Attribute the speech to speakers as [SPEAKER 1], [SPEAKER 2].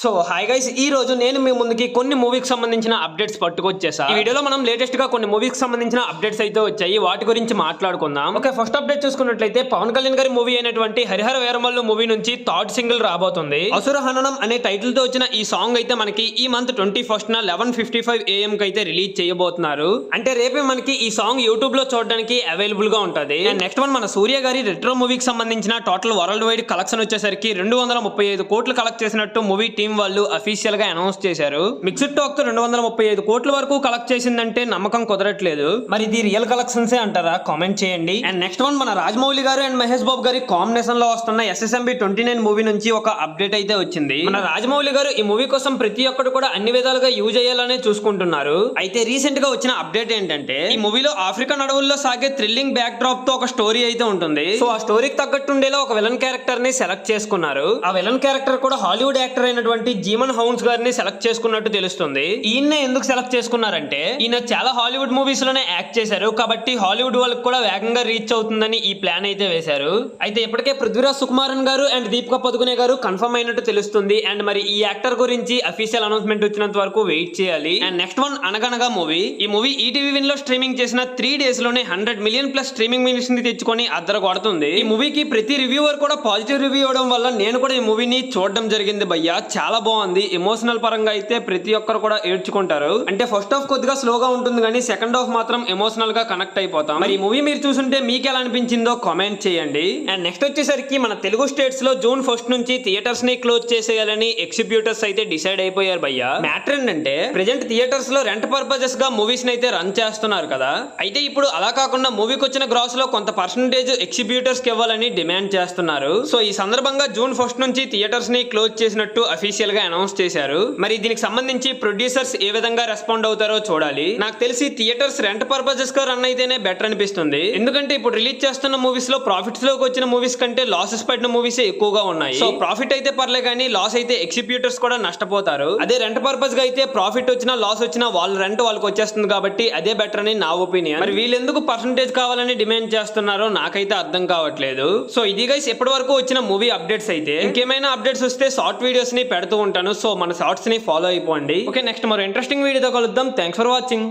[SPEAKER 1] So hi guys, ఈ రోజు నేను మీ ముందుకి కొన్ని మూవీకి సంబంధించిన అప్డేట్స్ పట్టుకొచ్చేసా. ఈ వీడియోలో మనం లేటెస్ట్ గా కొన్ని మూవీకి సంబంధించిన అప్డేట్స్ అయితే వచ్చాయి, వాటి గురించి మాట్లాడుకుందాం. ఓకే, ఫస్ట్ అప్డేట్ చూసుకున్నట్లయితే పవన్ కళ్యాణ్ గారి మూవీ అయినటువంటి హరిహర వీరమల్లు మూవీ నుంచి థర్డ్ సింగిల్ రాబోతుంది. అసుర హననం అనే టైటిల్ తో వచ్చిన ఈ సాంగ్ అయితే మనకి ఈ మంత్ 21న 11:55 AM కి అయితే రిలీజ్ చేయబోతున్నారు. అంటే రేపే మనకి ఈ సాంగ్ యూట్యూబ్ లో చూడడానికి అవైలబుల్ గా ఉంటది. అండ్ నెక్స్ట్ వన్ మన సూర్య గారి రెట్రో మూవీకి సంబంధించిన టోటల్ వరల్డ్ వైడ్ కలెక్షన్ వచ్చేసరికి 235 కోట్లు కలెక్ట్ చేసినట్టు మూవీ టీం వాళ్ళు అఫీషియల్ గా అనౌన్స్ చేశారు. మిక్స్డ్ టాక్ తో 235 కోట్ల వరకు కలెక్ట్ చేసిందంటే నమ్మకం కుదరట్లేదు. మరి ఇది రియల్ కలెక్షన్స్ అంటారా? కామెంట్ చేయండి. అండ్ నెక్స్ట్ వన్ మన రాజమౌళి గారు అండ్ మహేష్ బాబు గారి కాంబినేషన్ లో వస్తున్న SSMB 29 మూవీ నుంచి ఒక అప్డేట్ అయితే వచ్చింది. మన రాజమౌళి గారు ఈ మూవీ కోసం ప్రతి ఒక్కరు కూడా అన్ని విధాలుగా యూజ్ అయ్యాలనే చూసుకుంటున్నారు. అయితే రీసెంట్ గా వచ్చిన అప్డేట్ ఏంటంటే ఈ మూవీలో ఆఫ్రికన్ అడవుల్లో సాగే థ్రిల్లింగ్ బ్యాక్ డ్రాప్ తో ఒక స్టోరీ అయితే ఉంటుంది. సో ఆ స్టోరీకి తగ్గట్టు ఉండేలా ఒక విలన్ క్యారెక్టర్ ని సెలెక్ట్ చేసుకున్నారు. ఆ విలన్ క్యారెక్టర్ కూడా హాలీవుడ్ యాక్టర్ అయినటువంటి జీమన్ హౌన్స్ గారిని సెలెక్ట్ చేసుకున్నట్టు తెలుస్తుంది. ఈయన ఎందుకు సెలెక్ట్ చేసుకున్నారంటే ఈయన చాలా హాలీవుడ్ మూవీస్ లోనే యాక్ట్ చేశారు కాబట్టి హాలీవుడ్ వాళ్ళకి కూడా వేగంగా రీచ్ అవుతుందని ఈ ప్లాన్ అయితే వేశారు. అయితే ఇప్పటికే పృథ్వీరాజ్ సుకుమారన్ గారు అండ్ దీపికా పదుకునే గారు కన్ఫర్మ్ అయినట్టు తెలుస్తుంది. అండ్ మరి ఈ యాక్టర్ గురించి అఫీషియల్ అనౌన్స్మెంట్ వచ్చినంత వరకు వెయిట్ చేయాలి. అండ్ నెక్స్ట్ వన్ అనగనగా మూవీ. ఈ మూవీ ఈటీవీ విన్ లో స్ట్రీమింగ్ చేసిన 3 days లోనే 100 million ప్లస్ స్ట్రీమింగ్ మినిట్స్ ని తెచ్చుకొని అద్దరు కొడుతుంది. ఈ మూవీకి ప్రతి రివ్యూవర్ కూడా పాజిటివ్ రివ్యూ ఇవ్వడం వల్ల నేను కూడా ఈ మూవీని చూడడం జరిగింది భయ్యా. చాలా బాగుంది. ఎమోషనల్ పరంగా అయితే ప్రతి ఒక్కరు కూడా ఏడ్చుకుంటారు. అంటే ఫస్ట్ హాఫ్ కొద్దిగా స్లోగా ఉంటుంది కానీ సెకండ్ హాఫ్ మాత్రం ఎమోషనల్ గా కనెక్ట్ అయిపోతాం. మరి ఈ మూవీ మీరు చూసుంటే మీకు ఎలా అనిపించిందో కామెంట్ చేయండి. అండ్ నెక్స్ట్ వచ్చేసరికి మన తెలుగు స్టేట్స్ లో June 1st నుంచి థియేటర్స్ ని క్లోజ్ చేసేయాలని ఎగ్జిబ్యూటర్స్ అయితే డిసైడ్ అయిపోయారు భయ్యా. మ్యాటర్ ఏంటంటే ప్రెజెంట్ థియేటర్స్ లో రెంట్ పర్పసెస్ గా మూవీస్ ని అయితే రన్ చేస్తున్నారు కదా. అయితే ఇప్పుడు అలా కాకుండా మూవీకి వచ్చిన గ్రాస్ లో కొంత పర్సెంటేజ్ ఎగ్జిబ్యూటర్స్ కి ఇవ్వాలని డిమాండ్ చేస్తున్నారు. సో ఈ సందర్భంగా June 1st నుంచి థియేటర్స్ ని క్లోజ్ చేసినట్టు అఫీషియల్ గా అనౌన్స్ చేశారు. మరి దీనికి సంబంధించి ప్రొడ్యూసర్స్ ఏ విధంగా రెస్పాండ్ అవుతారో చూడాలి. నాకు తెలిసి థియేటర్స్ రెంట్ పర్పసెస్ గా రన్ అయితేనే బెటర్ అనిపిస్తుంది. ఎందుకంటే ఇప్పుడు రిలీజ్ చేస్తున్న మూవీస్ లో ప్రాఫిట్స్ లోకి వచ్చిన మూవీస్ కంటే లాసెస్ పడిన మూవీస్ ఎక్కువగా ఉన్నాయి. సో ప్రాఫిట్ అయితే పర్లే కానీ లాస్ అయితే ఎగ్జిబ్యూటర్స్ కూడా నష్టపోతారు. అదే రెంట్ పర్పస్ గా అయితే ప్రాఫిట్ వచ్చినా లాస్ వచ్చినా వాళ్ళ రెంట్ వాళ్ళకి వచ్చేస్తుంది కాబట్టి అదే బెటర్ అని నా ఒపీనియన్. మరి వీళ్ళు ఎందుకు పర్సెంటేజ్ కావాలని డిమాండ్ చేస్తున్నారో నాకైతే అర్థం కావట్లేదు. సో ఇది గైస్ ఇప్పటి వరకు వచ్చిన మూవీ అప్డేట్స్. అయితే ఇంకేమైనా అప్డేట్స్ వస్తే షార్ట్ వీడియోస్ ని పెడుతూ ఉంటాను. సో మన షార్ట్స్ ని ఫాలో అయిపోండి. ఓకే, నెక్స్ట్ మరో ఇంట్రెస్టింగ్ వీడియోతో కలుద్దాం. Thanks for watching.